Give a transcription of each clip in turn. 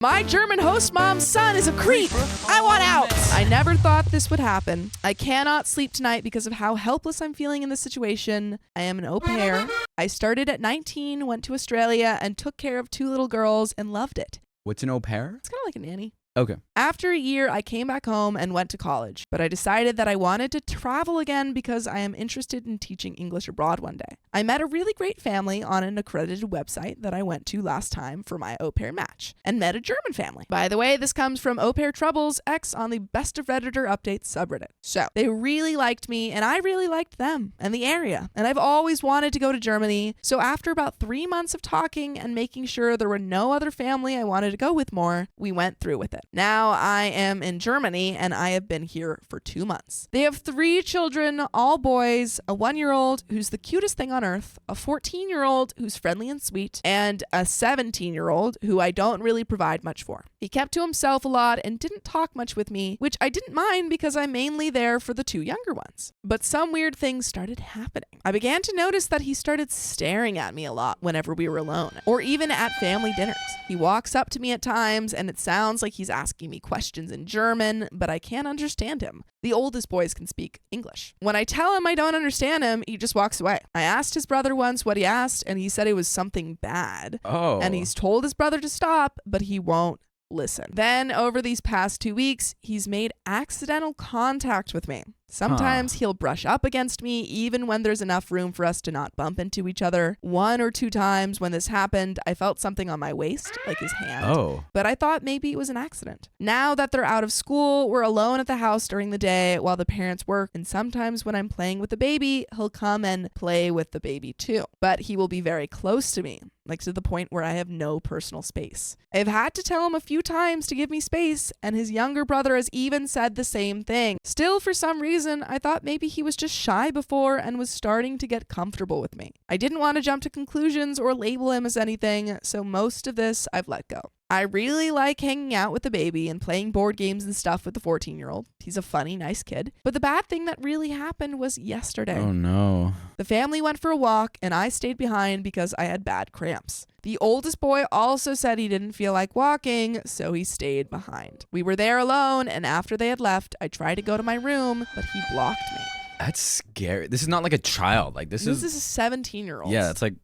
My German host mom's son is a creep. I want out. I never thought this would happen. I cannot sleep tonight because of how helpless I'm feeling in this situation. I am an au pair. I started at 19, went to Australia, and took care of 2 little girls and loved it. What's an au pair? It's kind of like a nanny. Okay. After a year, I came back home and went to college, but I decided that I wanted to travel again because I am interested in teaching English abroad one day. I met a really great family on an accredited website that I went to last time for my au pair match, and met a German family. By the way, this comes from Au Pair Troubles X on the Best of Redditor Updates subreddit. So, they really liked me, and I really liked them and the area, and I've always wanted to go to Germany, so after about 3 months of talking and making sure there were no other family I wanted to go with more, we went through with it. Now I am in Germany and I have been here for 2 months. They have 3 children, all boys, a 1-year-old who's the cutest thing on earth, a 14-year-old who's friendly and sweet, and a 17-year-old who I don't really provide much for. He kept to himself a lot and didn't talk much with me, which I didn't mind because I'm mainly there for the 2 younger ones. But some weird things started happening. I began to notice that he started staring at me a lot whenever we were alone, or even at family dinners. He walks up to me at times and it sounds like he's asking me questions in German, but I can't understand him. The oldest boys can speak English. When I tell him I don't understand him, he just walks away. I asked his brother once what he asked, and he said it was something bad. Oh. And he's told his brother to stop, but he won't listen. Then, over these past 2 weeks, he's made accidental contact with me. Sometimes he'll brush up against me even when there's enough room for us to not bump into each other. 1 or 2 times when this happened, I felt something on my waist, like his hand. Oh. But I thought maybe it was an accident. Now that they're out of school, we're alone at the house during the day while the parents work, and sometimes when I'm playing with the baby, he'll come and play with the baby too. But he will be very close to me, like to the point where I have no personal space. I've had to tell him a few times to give me space, and his younger brother has even said the same thing. Still, for some reason, I thought maybe he was just shy before and was starting to get comfortable with me. I didn't want to jump to conclusions or label him as anything, so most of this I've let go. I really like hanging out with the baby and playing board games and stuff with the 14-year-old. He's a funny, nice kid. But the bad thing that really happened was yesterday. Oh no. The family went for a walk and I stayed behind because I had bad cramps. The oldest boy also said he didn't feel like walking, so he stayed behind. We were there alone, and after they had left, I tried to go to my room, but he blocked me. That's scary. This is not like a child. Like this is a 17-year-old. Yeah, it's like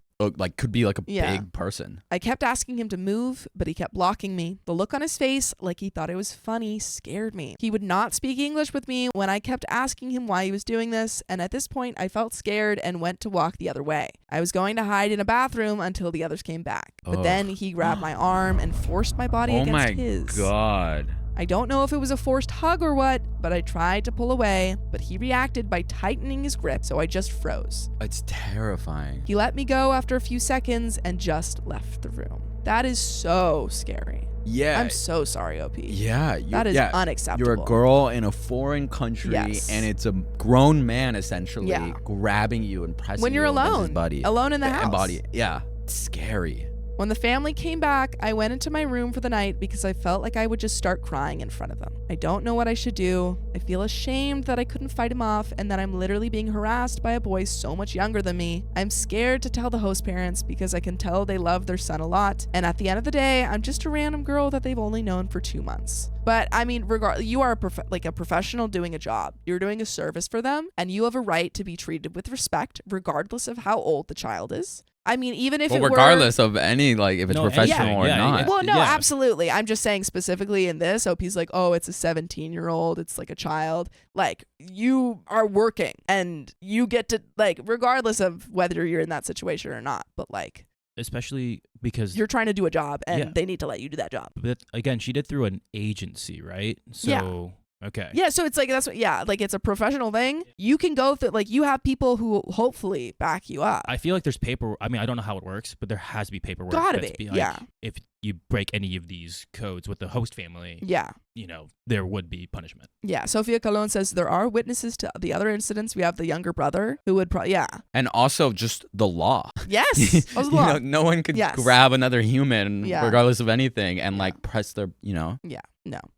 could be like a big person. I kept asking him to move, but he kept blocking me. The look on his face, like he thought it was funny, scared me. He would not speak English with me when I kept asking him why he was doing this, and at this point I felt scared and went to walk the other way. I was going to hide in a bathroom until the others came back. But then he grabbed my arm and forced my body against his. Oh my God. I don't know if it was a forced hug or what, but I tried to pull away, but he reacted by tightening his grip, so I just froze. It's terrifying. He let me go after a few seconds and just left the room. That is so scary. Yeah. I'm so sorry, OP. Yeah. That is unacceptable. You're a girl in a foreign country, and it's a grown man essentially grabbing you and pressing when you're you against alone, his body. alone in the house. Yeah. It's scary. When the family came back, I went into my room for the night because I felt like I would just start crying in front of them. I don't know what I should do. I feel ashamed that I couldn't fight him off and that I'm literally being harassed by a boy so much younger than me. I'm scared to tell the host parents because I can tell they love their son a lot. And at the end of the day, I'm just a random girl that they've only known for 2 months. But I mean, you are a professional doing a job. You're doing a service for them, and you have a right to be treated with respect, regardless of how old the child is. I mean, even if regardless of any, like, if it's professional or not. Well, no, absolutely. I'm just saying specifically in this, OP's like, oh, it's a 17-year-old. It's like a child. Like, you are working and you get to, like, regardless of whether you're in that situation or not, but like, especially because you're trying to do a job and they need to let you do that job. But again, she did through an agency, right? So okay. Yeah, so it's like like it's a professional thing. You can go through, like, you have people who hopefully back you up. I feel like there's paper. I mean, I don't know how it works, but there has to be paperwork. Gotta be. Like, if you break any of these codes with the host family, you know, there would be punishment. Yeah. Sophia Colon says there are witnesses to the other incidents. We have the younger brother who would and also just the law. Yes. Also the law. Know, no one could grab another human regardless of anything and like press their, No.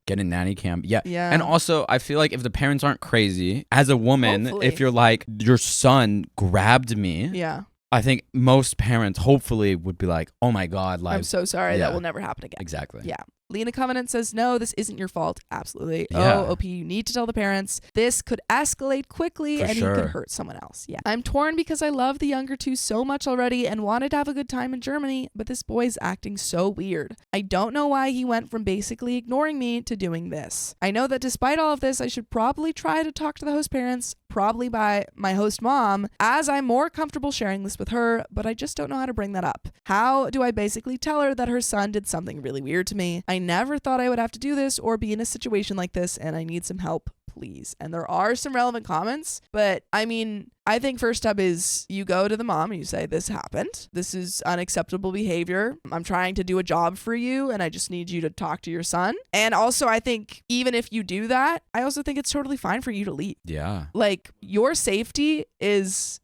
Get a nanny cam. Yeah. Yeah. And also, I feel like if the parents aren't crazy, as a woman, Hopefully. if you're like, your son grabbed me. Yeah. I think most parents hopefully would be like, oh my God, like, I'm so sorry. That will never happen again. Exactly. Yeah. Lena Covenant says, no, this isn't your fault. Absolutely. Yeah. OP, you need to tell the parents. This could escalate quickly and sure. he could hurt someone else. Yeah. I'm torn because I love the younger two so much already and wanted to have a good time in Germany, but this boy's acting so weird. I don't know why he went from basically ignoring me to doing this. I know that despite all of this, I should probably try to talk to the host parents, probably by my host mom, as I'm more comfortable sharing this with her, but I just don't know how to bring that up. How do I basically tell her that her son did something really weird to me? I never thought I would have to do this or be in a situation like this, and I need some help, please. And there are some relevant comments, but I mean, I think first step is you go to the mom and you say, this happened. This is unacceptable behavior. I'm trying to do a job for you and I just need you to talk to your son. And also, I think even if you do that, I also think it's totally fine for you to leave. Yeah. Like, your safety is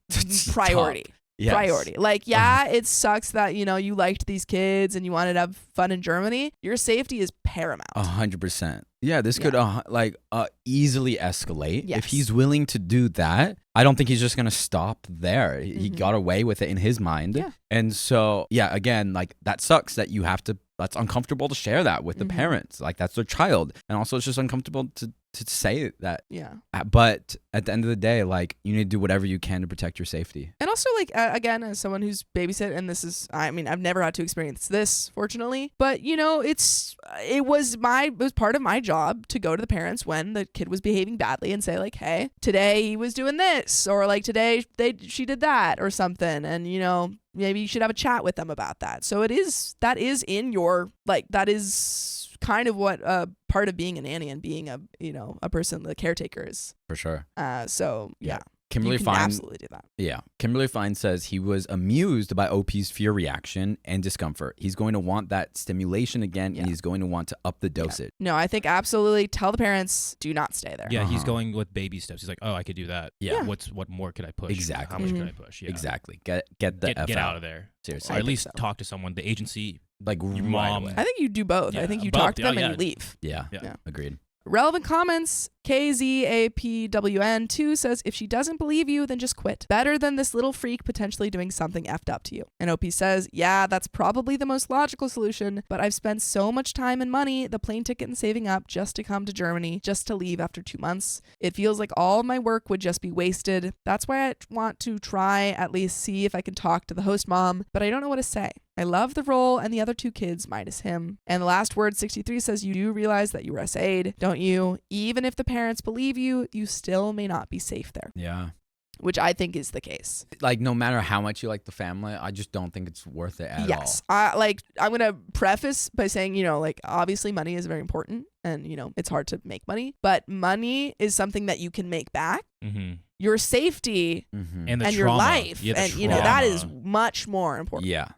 priority. Yes. Priority. Like, yeah, it sucks that, you know, you liked these kids and you wanted to have fun in Germany. Your safety is paramount. 100%. Yeah, this could easily escalate. Yes. If he's willing to do that, I don't think he's just going to stop there. He got away with it in his mind. Yeah. And so, yeah, again, like, that sucks that you have to, that's uncomfortable to share that with the parents. Like, that's their child. And also, it's just uncomfortable to say that. Yeah. But at the end of the day, like, you need to do whatever you can to protect your safety. And also, like, again, as someone who's babysit, and this is, I mean, I've never had to experience this, fortunately, but, you know, it was part of my job to go to the parents when the kid was behaving badly and say, like, hey, today he was doing this, or like, today she did that or something. And, you know, maybe you should have a chat with them about that. So that is in your, like, that is kind of what part of being a nanny and being a person, the caretaker is. For sure. So yeah. Kimberly you can Fine absolutely do that. Yeah. Kimberly Fine says he was amused by OP's fear reaction and discomfort. He's going to want that stimulation again, and he's going to want to up the dosage. Yeah. No, I think absolutely tell the parents, do not stay there. Yeah, he's going with baby steps. He's like, oh, I could do that. Yeah. What more could I push? Exactly. How much can I push? Yeah. Exactly. Get out of there. Seriously. Or at least talk to someone, the agency, like your right mom. away. I think you do both. Yeah, I think you both. talk to them Yeah. and you leave. Yeah. Yeah. Agreed. Relevant comments. KZAPWN2 says, if she doesn't believe you, then just quit. Better than this little freak potentially doing something effed up to you. And OP says, yeah, that's probably the most logical solution, but I've spent so much time and money, the plane ticket and saving up just to come to Germany, just to leave after 2 months. It feels like all of my work would just be wasted. That's why I want to try at least see if I can talk to the host mom, but I don't know what to say. I love the role and the other 2 kids minus him. And the last word, 63, says, you do realize that you were SA'd, don't you? Even if the parents believe you, you still may not be safe there. Yeah. Which I think is the case. Like, no matter how much you like the family, I just don't think it's worth it at all. Yes. I'm going to preface by saying, you know, like, obviously money is very important and, you know, it's hard to make money, but money is something that you can make back. Mm-hmm. Your safety and your life, and you know, that is much more important. Yeah.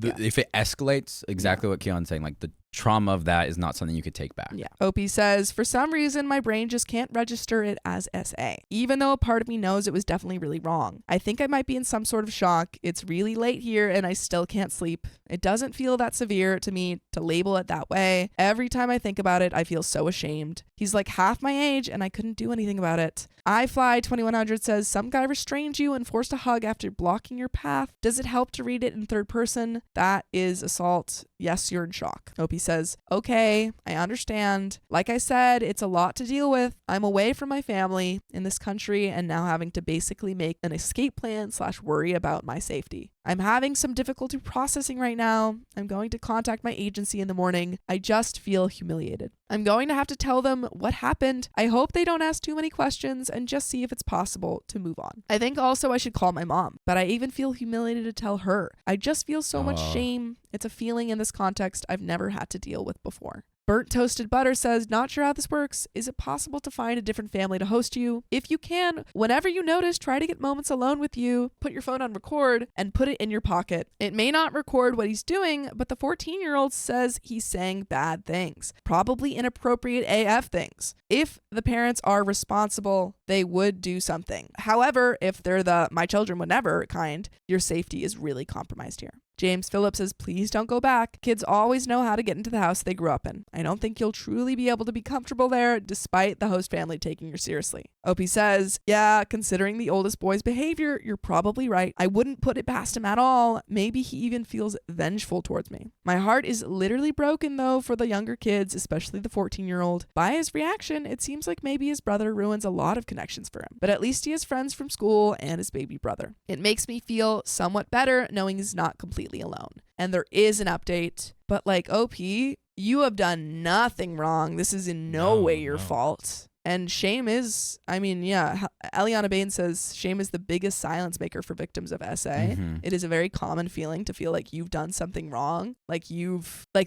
If it escalates, exactly what Keon's saying, like, the trauma of that is not something you could take back. Yeah. OP says, for some reason, my brain just can't register it as SA, even though a part of me knows it was definitely really wrong. I think I might be in some sort of shock. It's really late here and I still can't sleep. It doesn't feel that severe to me to label it that way. Every time I think about it, I feel so ashamed. He's like half my age and I couldn't do anything about it. iFly2100 says, some guy restrained you and forced a hug after blocking your path. Does it help to read it in third person? That is assault. Yes, you're in shock. OP says, okay, I understand. Like I said, it's a lot to deal with. I'm away from my family in this country and now having to basically make an escape plan / worry about my safety. I'm having some difficulty processing right now. I'm going to contact my agency in the morning. I just feel humiliated. I'm going to have to tell them what happened. I hope they don't ask too many questions and just see if it's possible to move on. I think also I should call my mom, but I even feel humiliated to tell her. I just feel so much shame. It's a feeling in this context I've never had to deal with before. Burnt Toasted Butter says, not sure how this works. Is it possible to find a different family to host you? If you can, whenever you notice, try to get moments alone with you. Put your phone on record and put it in your pocket. It may not record what he's doing, but the 14-year-old says he's saying bad things, probably inappropriate AF things. If the parents are responsible, they would do something. However, if they're the my children would never kind, your safety is really compromised here. James Phillips says, please don't go back. Kids always know how to get into the house they grew up in. I don't think you'll truly be able to be comfortable there despite the host family taking you seriously. OP says, yeah, considering the oldest boy's behavior, you're probably right. I wouldn't put it past him at all. Maybe he even feels vengeful towards me. My heart is literally broken though for the younger kids, especially the 14-year-old. By his reaction, it seems like maybe his brother ruins a lot of connections for him. But at least he has friends from school and his baby brother. It makes me feel somewhat better knowing he's not completely alone. And there is an update, but like, OP, you have done nothing wrong. This is in no way your fault. And shame is, Eliana Bain says shame is the biggest silence maker for victims of SA. Mm-hmm. It is a very common feeling to feel like you've done something wrong. Like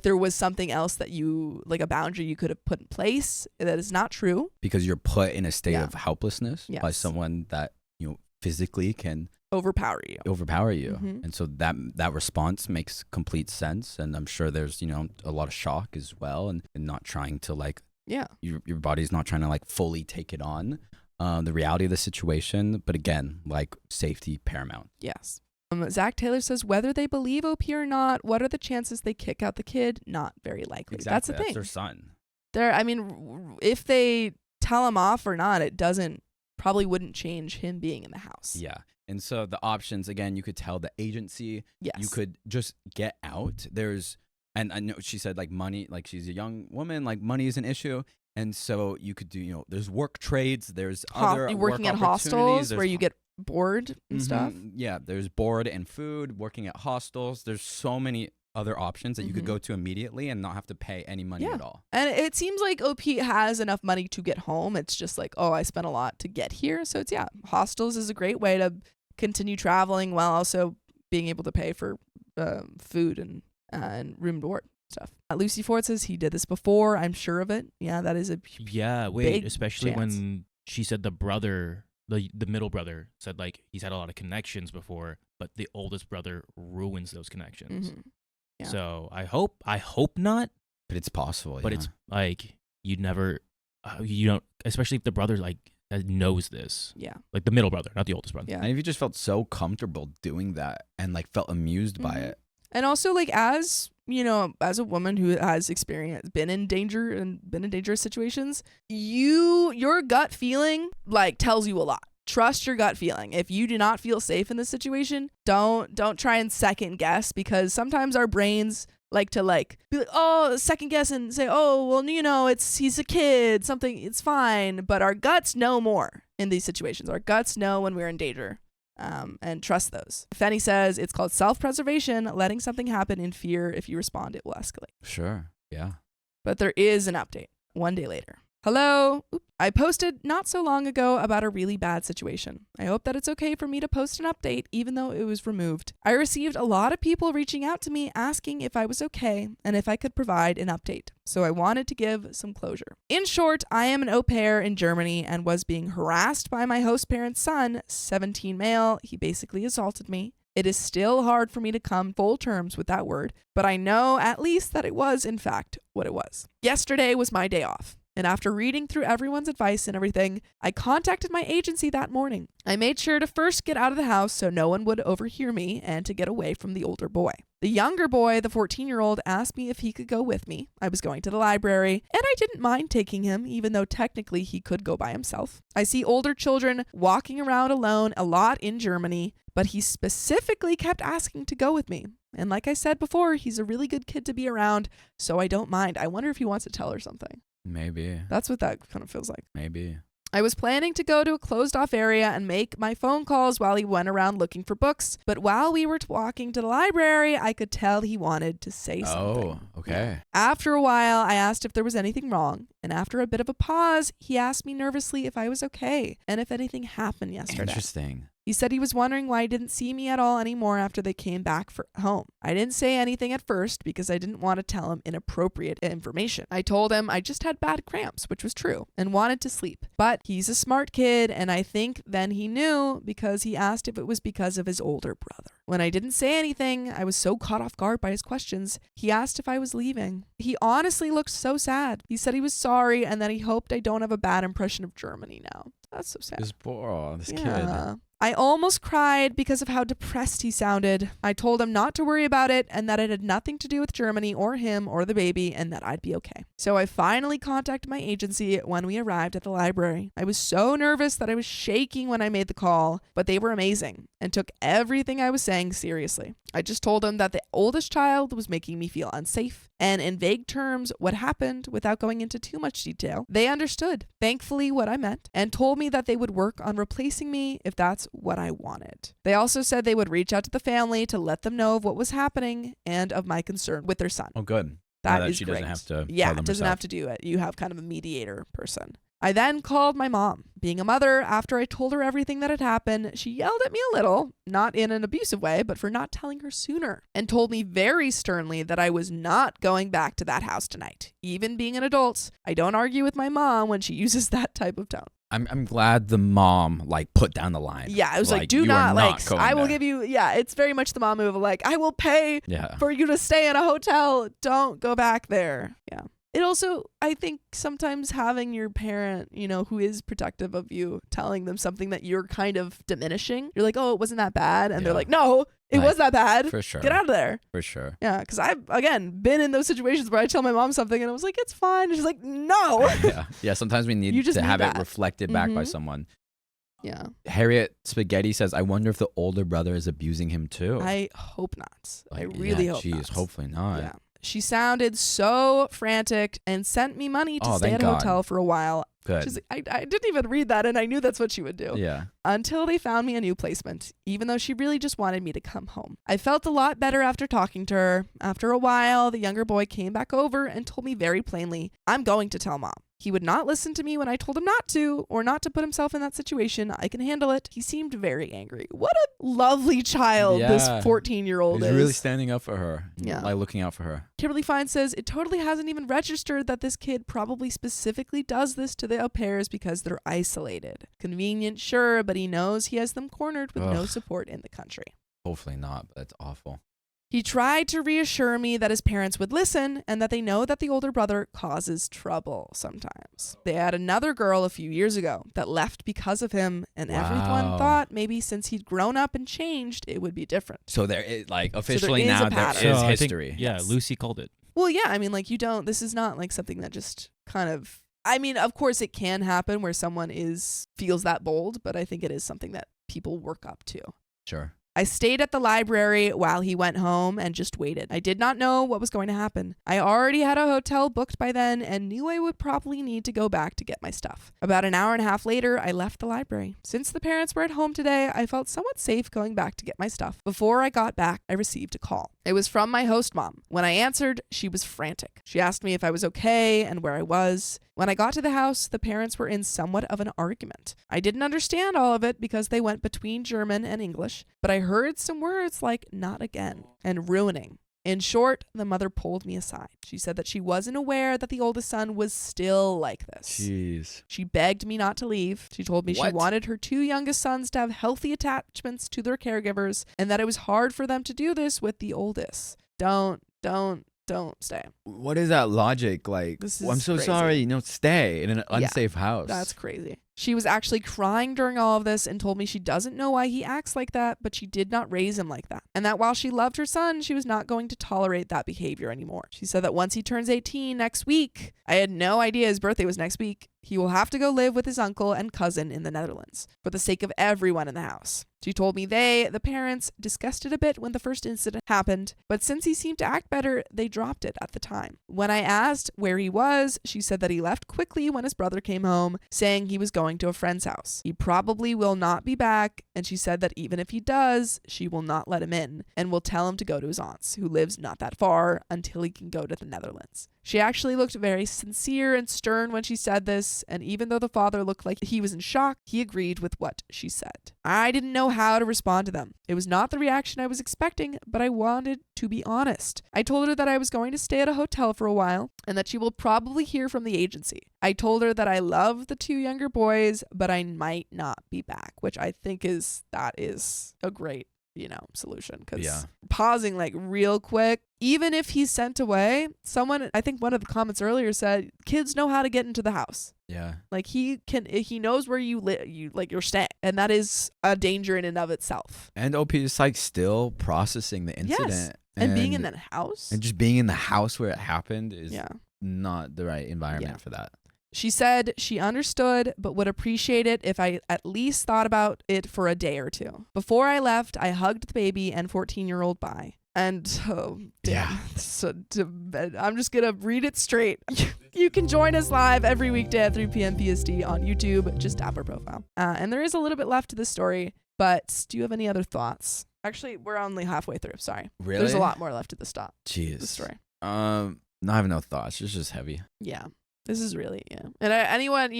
there was something else that a boundary you could have put in place that is not true. Because you're put in a state of helplessness by someone that, physically can overpower you. Mm-hmm. And so that response makes complete sense. And I'm sure there's, a lot of shock as well and not trying to your body's not trying to fully take it on, the reality of the situation. But again, safety paramount. Yes. Zach Taylor says, whether they believe OP or not, what are the chances they kick out the kid? Not very likely. Exactly. That's the thing. That's their son. If they tell him off or not, it probably wouldn't change him being in the house. Yeah. And so the options, again, you could tell the agency. Yes. You could just get out. And I know she said money, she's a young woman, money is an issue. And so you could do, there's work trades, there's other working at hostels where you get board and stuff. Yeah, there's board and food, working at hostels. There's so many other options that you could go to immediately and not have to pay any money at all. And it seems like OP has enough money to get home. It's just I spent a lot to get here. So hostels is a great way to continue traveling while also being able to pay for food and room and board stuff. Lucy Ford says he did this before. I'm sure of it. Yeah, that is especially chance. When she said the brother, the middle brother said he's had a lot of connections before, but the oldest brother ruins those connections. Mm-hmm. Yeah. So I hope not. But it's possible. But it's you'd never, you don't, especially if the brother knows this. Yeah. The middle brother, not the oldest brother. Yeah. And if you just felt so comfortable doing that and felt amused by it. And also as a woman who has been in danger and been in dangerous situations, your gut feeling tells you a lot. Trust your gut feeling. If you do not feel safe in this situation, don't try and second guess, because sometimes our brains like to be second guess and say, oh, well, he's a kid, something, it's fine. But our guts know more in these situations. Our guts know when we're in danger. And trust those. Fenny says it's called self-preservation, letting something happen in fear. If you respond, it will escalate. Sure. Yeah. But there is an update 1 day later. Hello. I posted not so long ago about a really bad situation. I hope that it's okay for me to post an update even though it was removed. I received a lot of people reaching out to me asking if I was okay and if I could provide an update. So I wanted to give some closure. In short, I am an au pair in Germany and was being harassed by my host parent's son, 17 male. He basically assaulted me. It is still hard for me to come full terms with that word, but I know at least that it was, in fact, what it was. Yesterday was my day off. And after reading through everyone's advice and everything, I contacted my agency that morning. I made sure to first get out of the house so no one would overhear me and to get away from the older boy. The younger boy, the 14-year-old, asked me if he could go with me. I was going to the library, and I didn't mind taking him, even though technically he could go by himself. I see older children walking around alone a lot in Germany, but he specifically kept asking to go with me. And like I said before, he's a really good kid to be around, so I don't mind. I wonder if he wants to tell her something. Maybe. That's what that kind of feels like. Maybe. I was planning to go to a closed-off area and make my phone calls while he went around looking for books, but while we were walking to the library, I could tell he wanted to say something. Oh, okay. After a while, I asked if there was anything wrong, and after a bit of a pause, he asked me nervously if I was okay and if anything happened yesterday. Interesting. He said he was wondering why he didn't see me at all anymore after they came back home. I didn't say anything at first because I didn't want to tell him inappropriate information. I told him I just had bad cramps, which was true, and wanted to sleep. But he's a smart kid, and I think then he knew because he asked if it was because of his older brother. When I didn't say anything, I was so caught off guard by his questions, he asked if I was leaving. He honestly looked so sad. He said he was sorry and that he hoped I don't have a bad impression of Germany now. That's so sad. This kid. I almost cried because of how depressed he sounded. I told him not to worry about it and that it had nothing to do with Germany or him or the baby and that I'd be okay. So I finally contacted my agency when we arrived at the library. I was so nervous that I was shaking when I made the call, but they were amazing and took everything I was saying seriously. I just told them that the oldest child was making me feel unsafe and in vague terms what happened without going into too much detail. They understood, thankfully, what I meant and told me that they would work on replacing me if that's what I wanted. They also said they would reach out to the family to let them know of what was happening and of my concern with their son. Oh, good. That is she great. Doesn't have to yeah, tell them doesn't herself. have to do it. You have kind of a mediator person. I then called my mom. Being a mother, after I told her everything that had happened, she yelled at me a little, not in an abusive way, but for not telling her sooner, and told me very sternly that I was not going back to that house tonight. Even being an adult, I don't argue with my mom when she uses that type of tone. I'm glad the mom put down the line. Yeah, it was like do not I will give you, it's very much the mom move of I will pay for you to stay in a hotel. Don't go back there. Yeah. It also, I think sometimes having your parent, who is protective of you, telling them something that you're kind of diminishing. You're like, oh, it wasn't that bad. And they're like, no, it was that bad. For sure. Get out of there. For sure. Yeah, because I've, again, been in those situations where I tell my mom something and I was like, it's fine. And she's like, no. Yeah, sometimes we need to have it reflected back by someone. Yeah. Harriet Spaghetti says, I wonder if the older brother is abusing him too. I hope not. I really hope not. Hopefully not. Yeah. She sounded so frantic and sent me money to stay at a hotel for a while. Good. She's like, I didn't even read that, and I knew that's what she would do. Yeah. Until they found me a new placement, even though she really just wanted me to come home. I felt a lot better after talking to her. After a while, the younger boy came back over and told me very plainly, I'm going to tell Mom. He would not listen to me when I told him not to, or not to put himself in that situation. I can handle it. He seemed very angry. What a lovely child this 14-year-old is. He's really standing up for her. Yeah. Looking out for her. Kimberly Fine says, it totally hasn't even registered that this kid probably specifically does this to the au pairs because they're isolated. Convenient, sure, but he knows he has them cornered with no support in the country. Hopefully not, but that's awful. He tried to reassure me that his parents would listen and that they know that the older brother causes trouble sometimes. They had another girl a few years ago that left because of him, and everyone thought maybe since he'd grown up and changed, it would be different. So there is, officially now there is history. Lucy called it. Well, yeah, I mean, this is not something that just kind of, of course it can happen where someone feels that bold, but I think it is something that people work up to. Sure. I stayed at the library while he went home and just waited. I did not know what was going to happen. I already had a hotel booked by then and knew I would probably need to go back to get my stuff. About an hour and a half later, I left the library. Since the parents were at home today, I felt somewhat safe going back to get my stuff. Before I got back, I received a call. It was from my host mom. When I answered, she was frantic. She asked me if I was okay and where I was. When I got to the house, the parents were in somewhat of an argument. I didn't understand all of it because they went between German and English, but I heard some words like not again and ruining. In short, the mother pulled me aside. She said that she wasn't aware that the oldest son was still like this. Jeez. She begged me not to leave. She told me she wanted her two youngest sons to have healthy attachments to their caregivers and that it was hard for them to do this with the oldest. Don't stay. What is that logic? I'm so crazy. sorry. Stay in an unsafe house. That's crazy. She was actually crying during all of this and told me she doesn't know why he acts like that, but she did not raise him like that. And that while she loved her son, she was not going to tolerate that behavior anymore. She said that once he turns 18 next week, I had no idea his birthday was next week, he will have to go live with his uncle and cousin in the Netherlands for the sake of everyone in the house. She told me the parents, discussed it a bit when the first incident happened, but since he seemed to act better, they dropped it at the time. When I asked where he was, she said that he left quickly when his brother came home, saying he was going to a friend's house. He probably will not be back, and she said that even if he does, she will not let him in and will tell him to go to his aunt's, who lives not that far, until he can go to the Netherlands. She actually looked very sincere and stern when she said this, and even though the father looked like he was in shock, he agreed with what she said. I didn't know how to respond to them. It was not the reaction I was expecting, but I wanted to be honest. I told her that I was going to stay at a hotel for a while, and that she will probably hear from the agency. I told her that I love the two younger boys, but I might not be back, which I think is a great solution. Because pausing like real quick, even if he's sent away, I think one of the comments earlier said, kids know how to get into the house. Yeah. Like he knows where you live, you're staying. And that is a danger in and of itself. And OP is like still processing the incident. Yes. And being in that house. And just being in the house where it happened is not the right environment for that. She said she understood, but would appreciate it if I at least thought about it for a day or two. Before I left, I hugged the baby and 14-year-old bye. And so I'm just gonna read it straight. You can join us live every weekday at 3 p.m. PST on YouTube. Just tap our profile. And there is a little bit left to this story, but do you have any other thoughts? Actually, we're only halfway through. Sorry. Really? There's a lot more left at the stop. Jeez. The story. I have no thoughts. It's just heavy. Yeah. This is really, And anyone,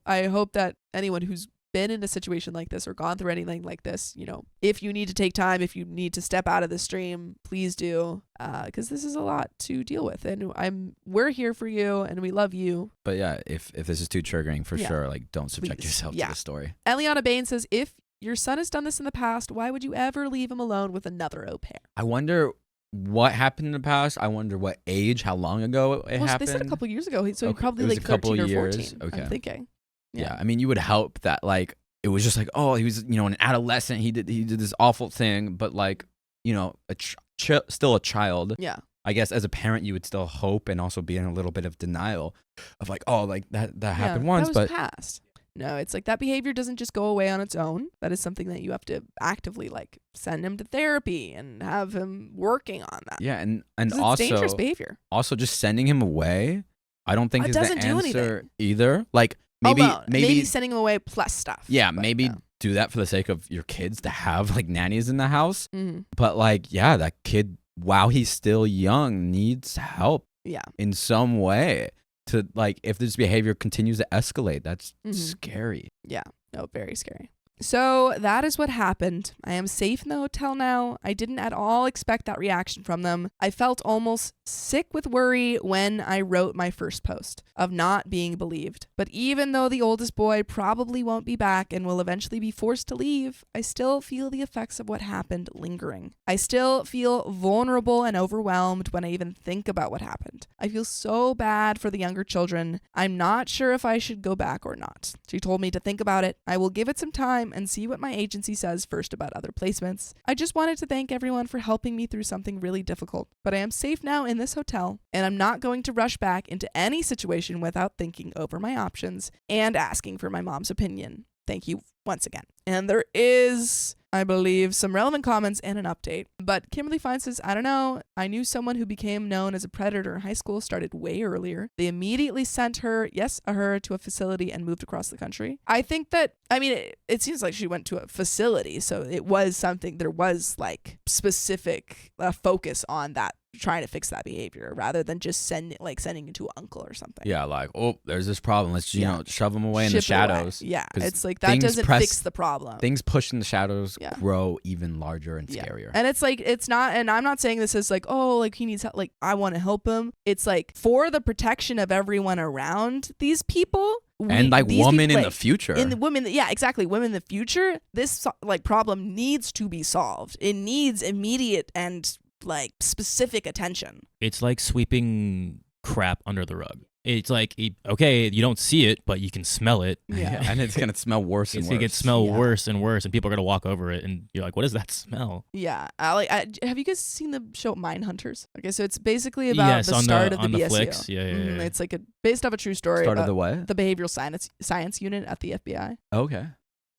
I hope that anyone who's been in a situation like this or gone through anything like this, if you need to take time, if you need to step out of the stream, please do, because this is a lot to deal with, and we're here for you, and we love you. But yeah, if this is too triggering, for sure, like don't subject yourself to the story. Eliana Bain says, if your son has done this in the past, why would you ever leave him alone with another au pair? I wonder what happened in the past. I wonder what age, how long ago it happened. They said a couple years ago, so he probably like 13 or 14. Okay. I'm thinking. Yeah, I mean, you would hope that like it was just like, oh, he was an adolescent. He did this awful thing, but like still a child. Yeah. I guess as a parent, you would still hope and also be in a little bit of denial of like, oh, like that happened once, that was but past. No, it's like that behavior doesn't just go away on its own. That is something that you have to actively like send him to therapy and have him working on that. Yeah, and also it's dangerous behavior. Also, just sending him away, I don't think is the answer anything. either. Like maybe sending him away plus stuff. Yeah, maybe do that for the sake of your kids to have like nannies in the house. Mm-hmm. But like, yeah, that kid, while he's still young, needs help. Yeah. In some way. To like, if this behavior continues to escalate, that's scary. Yeah, no, very scary. So that is what happened. I am safe in the hotel now. I didn't at all expect that reaction from them. I felt almost sick with worry when I wrote my first post of not being believed. But even though the oldest boy probably won't be back and will eventually be forced to leave, I still feel the effects of what happened lingering. I still feel vulnerable and overwhelmed when I even think about what happened. I feel so bad for the younger children. I'm not sure if I should go back or not. She told me to think about it. I will give it some time and see what my agency says first about other placements. I just wanted to thank everyone for helping me through something really difficult, but I am safe now in this hotel, and I'm not going to rush back into any situation without thinking over my options and asking for my mom's opinion. Thank you once again. And there is, I believe, some relevant comments and an update. But Kimberly Fine says, I don't know. I knew someone who became known as a predator in high school started way earlier. They immediately sent her to a facility and moved across the country. I think that, it seems like she went to a facility. So it was something, there was like specific focus on that, trying to fix that behavior rather than just sending it to an uncle or something. Yeah, like, oh, there's this problem. Let's shove him away in the shadows. Yeah, it's like that doesn't fix the problem. Things pushed in the shadows grow even larger and scarier. And it's like, it's not, and I'm not saying this is like, oh, like he needs help, like I want to help him. It's like for the protection of everyone around these people. And like women in the future. Women in the future, this like problem needs to be solved. It needs immediate and like specific attention. It's like sweeping crap under the rug. It's like, okay, you don't see it, but you can smell it. Yeah. And it's going to smell worse and worse. It's going to smell worse and worse, and people are going to walk over it, and you're like, what is that smell? Yeah. Have you guys seen the show Mindhunters? Okay, so it's basically about the start of the BSU. Flicks. Yeah. It's like based off a true story. Start of the what? The behavioral science unit at the FBI. Okay.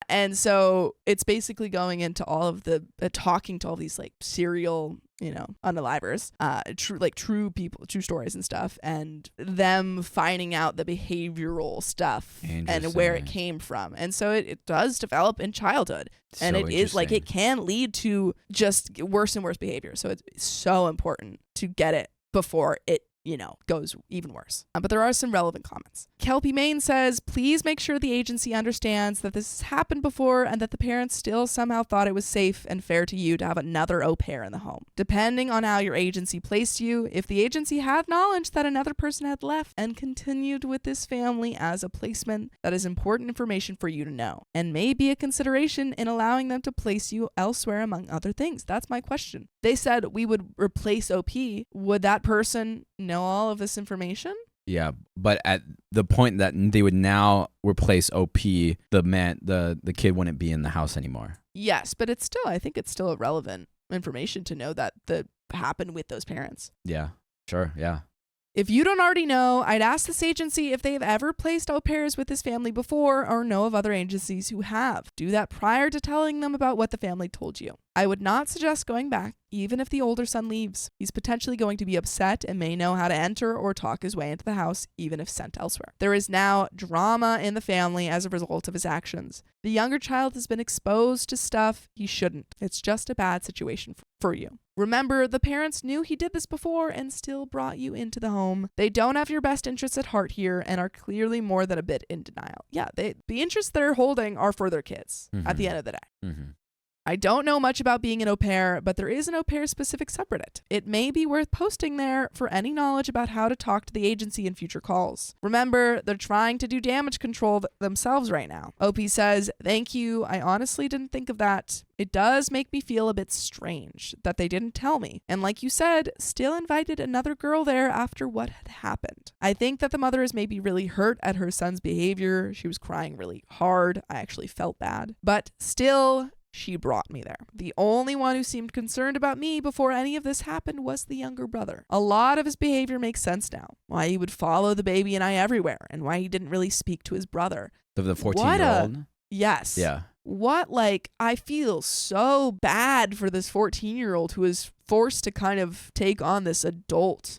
And so it's basically going into all of the talking to all these like serial, unalivers, true people, true stories and stuff, and them finding out the behavioral stuff and where it came from. And so it does develop in childhood, and it is like it can lead to just worse and worse behavior. So it's so important to get it before it goes even worse. But there are some relevant comments. Kelpie Main says, please make sure the agency understands that this has happened before and that the parents still somehow thought it was safe and fair to you to have another au pair in the home. Depending on how your agency placed you, if the agency had knowledge that another person had left and continued with this family as a placement, that is important information for you to know and may be a consideration in allowing them to place you elsewhere among other things. That's my question. They said we would replace OP. Would that person know all of this information? Yeah, but at the point that they would now replace OP, the kid wouldn't be in the house anymore. Yes, but I think it's still relevant information to know that happened with those parents. Yeah, sure, yeah. If you don't already know, I'd ask this agency if they've ever placed au pairs with this family before or know of other agencies who have. Do that prior to telling them about what the family told you. I would not suggest going back, even if the older son leaves. He's potentially going to be upset and may know how to enter or talk his way into the house, even if sent elsewhere. There is now drama in the family as a result of his actions. The younger child has been exposed to stuff he shouldn't. It's just a bad situation for you. Remember, the parents knew he did this before and still brought you into the home. They don't have your best interests at heart here and are clearly more than a bit in denial. Yeah, the interests they're holding are for their kids at the end of the day. Mm-hmm. I don't know much about being an au pair, but there is an au pair specific subreddit. It may be worth posting there for any knowledge about how to talk to the agency in future calls. Remember, they're trying to do damage control themselves right now. OP says, thank you. I honestly didn't think of that. It does make me feel a bit strange that they didn't tell me. And like you said, still invited another girl there after what had happened. I think that the mother is maybe really hurt at her son's behavior. She was crying really hard. I actually felt bad. But still, she brought me there. The only one who seemed concerned about me before any of this happened was the younger brother. A lot of his behavior makes sense now. Why he would follow the baby and I everywhere, and why he didn't really speak to his brother. The 14-year-old? Yes. Yeah. I feel so bad for this 14-year-old who is forced to kind of take on this adult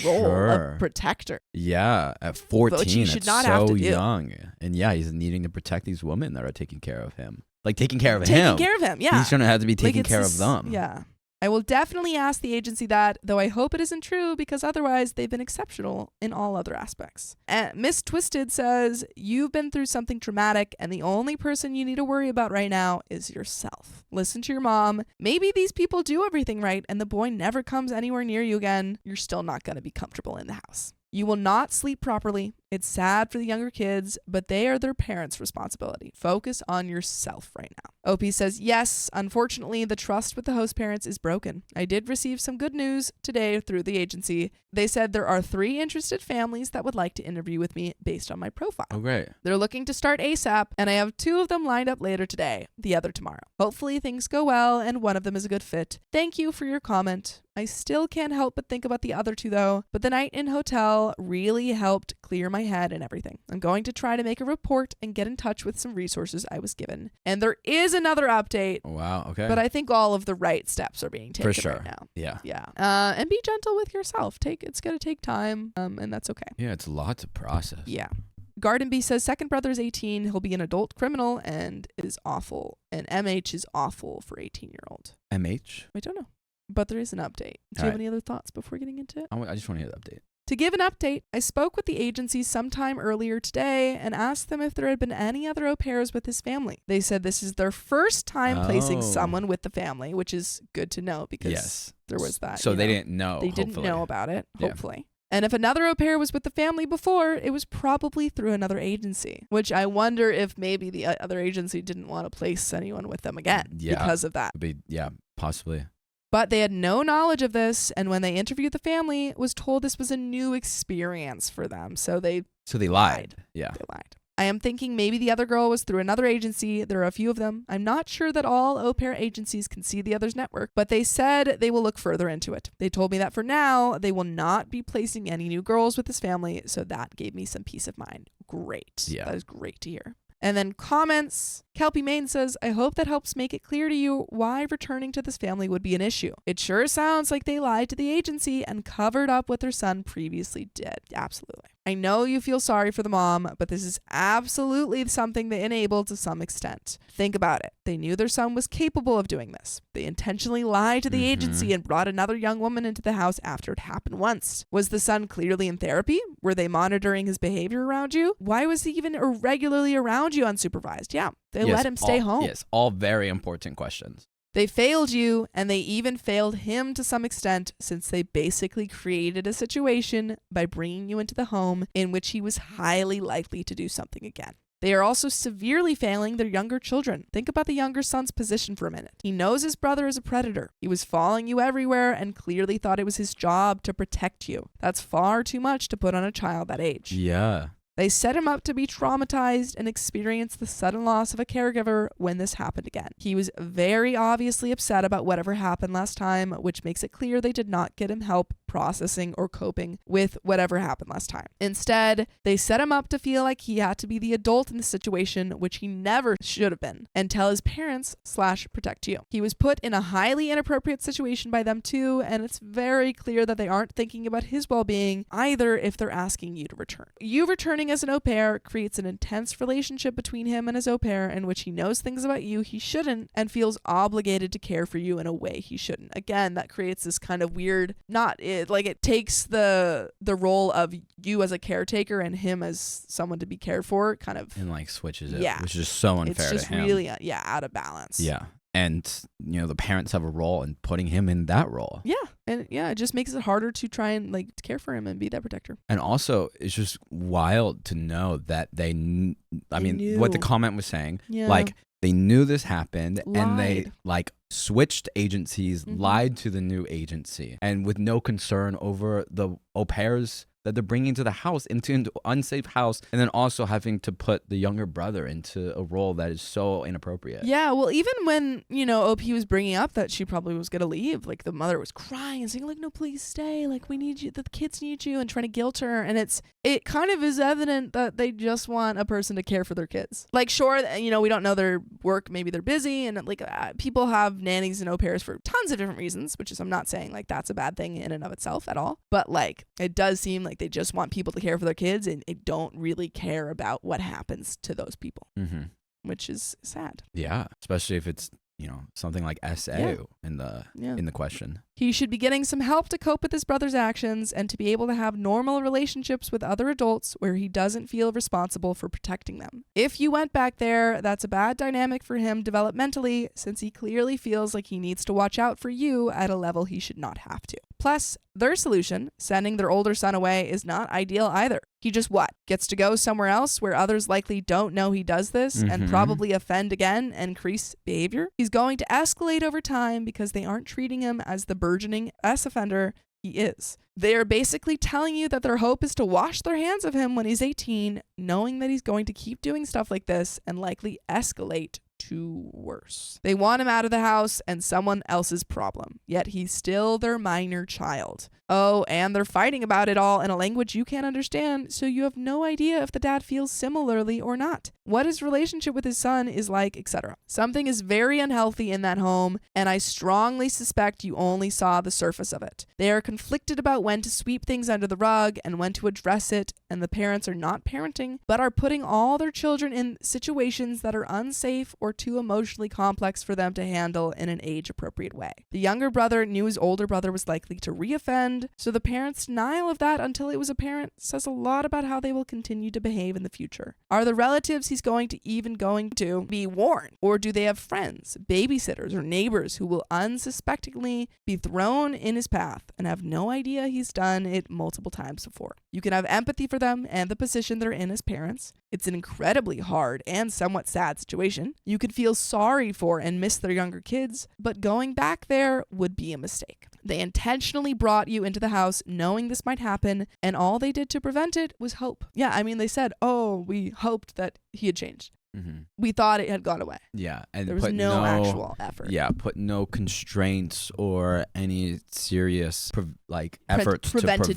role of protector. Yeah, at 14, which he should not so have to do. Young. And yeah, he's needing to protect these women that are taking care of him. Taking care of him. Taking care of him, yeah. He shouldn't have to be taking care of them. Yeah. I will definitely ask the agency that, though I hope it isn't true because otherwise they've been exceptional in all other aspects. Miss Twisted says, you've been through something traumatic and the only person you need to worry about right now is yourself. Listen to your mom. Maybe these people do everything right and the boy never comes anywhere near you again. You're still not going to be comfortable in the house. You will not sleep properly. It's sad for the younger kids, but they are their parents' responsibility. Focus on yourself right now. OP says, yes, unfortunately, the trust with the host parents is broken. I did receive some good news today through the agency. They said there are 3 interested families that would like to interview with me based on my profile. Oh, great. They're looking to start ASAP, and I have 2 of them lined up later today, the other tomorrow. Hopefully things go well, and one of them is a good fit. Thank you for your comment. I still can't help but think about the other 2 though, but the night in hotel really helped clear my head and everything. I'm going to try to make a report and get in touch with some resources I was given. And there is another update. Wow, okay. But I think all of the right steps are being taken for sure. right now. Yeah. Yeah. And be gentle with yourself. It's going to take time, and that's okay. Yeah, it's a lot to process. Yeah. Garden Bee says, second brother is 18. He'll be an adult criminal and is awful. And MH is awful for 18-year-old. MH? I don't know. But there is an update. Do you have any other thoughts before getting into it? I just want to hear the update. To give an update, I spoke with the agency sometime earlier today and asked them if there had been any other au pairs with his family. They said this is their first time placing someone with the family, which is good to know because there was that. So they didn't know. They didn't know about it, hopefully. And if another au pair was with the family before, it was probably through another agency, which I wonder if maybe the other agency didn't want to place anyone with them again because of that. Possibly. But they had no knowledge of this, and when they interviewed the family, was told this was a new experience for them. So they lied. Yeah. They lied. I am thinking maybe the other girl was through another agency. There are a few of them. I'm not sure that all au pair agencies can see the other's network, but they said they will look further into it. They told me that for now, they will not be placing any new girls with this family, so that gave me some peace of mind. Great. Yeah. That is great to hear. And then comments, Kelpie Main says, I hope that helps make it clear to you why returning to this family would be an issue. It sure sounds like they lied to the agency and covered up what their son previously did. Absolutely. I know you feel sorry for the mom, but this is absolutely something they enabled to some extent. Think about it. They knew their son was capable of doing this. They intentionally lied to the agency and brought another young woman into the house after it happened once. Was the son clearly in therapy? Were they monitoring his behavior around you? Why was he even irregularly around you unsupervised? Yeah, they let him stay home. Yes, all very important questions. They failed you, and they even failed him to some extent, since they basically created a situation by bringing you into the home in which he was highly likely to do something again. They are also severely failing their younger children. Think about the younger son's position for a minute. He knows his brother is a predator. He was following you everywhere and clearly thought it was his job to protect you. That's far too much to put on a child that age. Yeah. They set him up to be traumatized and experience the sudden loss of a caregiver when this happened again. He was very obviously upset about whatever happened last time, which makes it clear they did not get him help processing or coping with whatever happened last time. Instead, they set him up to feel like he had to be the adult in the situation, which he never should have been, and tell his parents / protect you. He was put in a highly inappropriate situation by them too, and it's very clear that they aren't thinking about his well-being either if they're asking you to return. You returning as an au pair creates an intense relationship between him and his au pair in which he knows things about you he shouldn't and feels obligated to care for you in a way he shouldn't. Again, that creates this kind of weird, it takes the role of you as a caretaker and him as someone to be cared for, kind of, and switches it, which is so unfair to him. It's just really out of balance. Yeah. And, the parents have a role in putting him in that role. Yeah. And it just makes it harder to try and care for him and be that protector. And also, it's just wild to know that they knew. What the comment was saying, they knew this happened and they switched agencies, lied to the new agency, and with no concern over the au pairs that they're bringing to the house, into an unsafe house, and then also having to put the younger brother into a role that is so inappropriate. Yeah, well, even when, OP was bringing up that she probably was going to leave, the mother was crying and saying, no, please stay, we need you, the kids need you, and trying to guilt her, and it kind of is evident that they just want a person to care for their kids. Sure, we don't know their work, maybe they're busy, and people have nannies and au pairs for tons of different reasons, which is, I'm not saying that's a bad thing in and of itself at all, but it does seem they just want people to care for their kids and they don't really care about what happens to those people, which is sad. Yeah, especially if it's something like SA in the question. He should be getting some help to cope with his brother's actions and to be able to have normal relationships with other adults where he doesn't feel responsible for protecting them. If you went back there, that's a bad dynamic for him developmentally, since he clearly feels like he needs to watch out for you at a level he should not have to. Plus, their solution, sending their older son away, is not ideal either. He just gets to go somewhere else where others likely don't know he does this and probably offend again and increase behavior. He's going to escalate over time because they aren't treating him as the burgeoning offender he is. They are basically telling you that their hope is to wash their hands of him when he's 18, knowing that he's going to keep doing stuff like this and likely escalate to worse. They want him out of the house and someone else's problem, yet he's still their minor child. Oh, and they're fighting about it all in a language you can't understand, so you have no idea if the dad feels similarly or not, what his relationship with his son is like, etc. Something is very unhealthy in that home, and I strongly suspect you only saw the surface of it. They are conflicted about when to sweep things under the rug and when to address it, and the parents are not parenting, but are putting all their children in situations that are unsafe or too emotionally complex for them to handle in an age-appropriate way. The younger brother knew his older brother was likely to reoffend, so the parents' denial of that until it was apparent says a lot about how they will continue to behave in the future. Are the relatives he's going to be warned? Or do they have friends, babysitters, or neighbors who will unsuspectingly be thrown in his path and have no idea he's done it multiple times before? You can have empathy for them and the position they're in as parents. It's an incredibly hard and somewhat sad situation. You could feel sorry for and miss their younger kids, but going back there would be a mistake. They intentionally brought you into the house knowing this might happen, and all they did to prevent it was hope. Yeah, they said, we hoped that he had changed. We thought it had gone away. Yeah, and there was no actual effort. Yeah, put no constraints or any serious efforts to prevent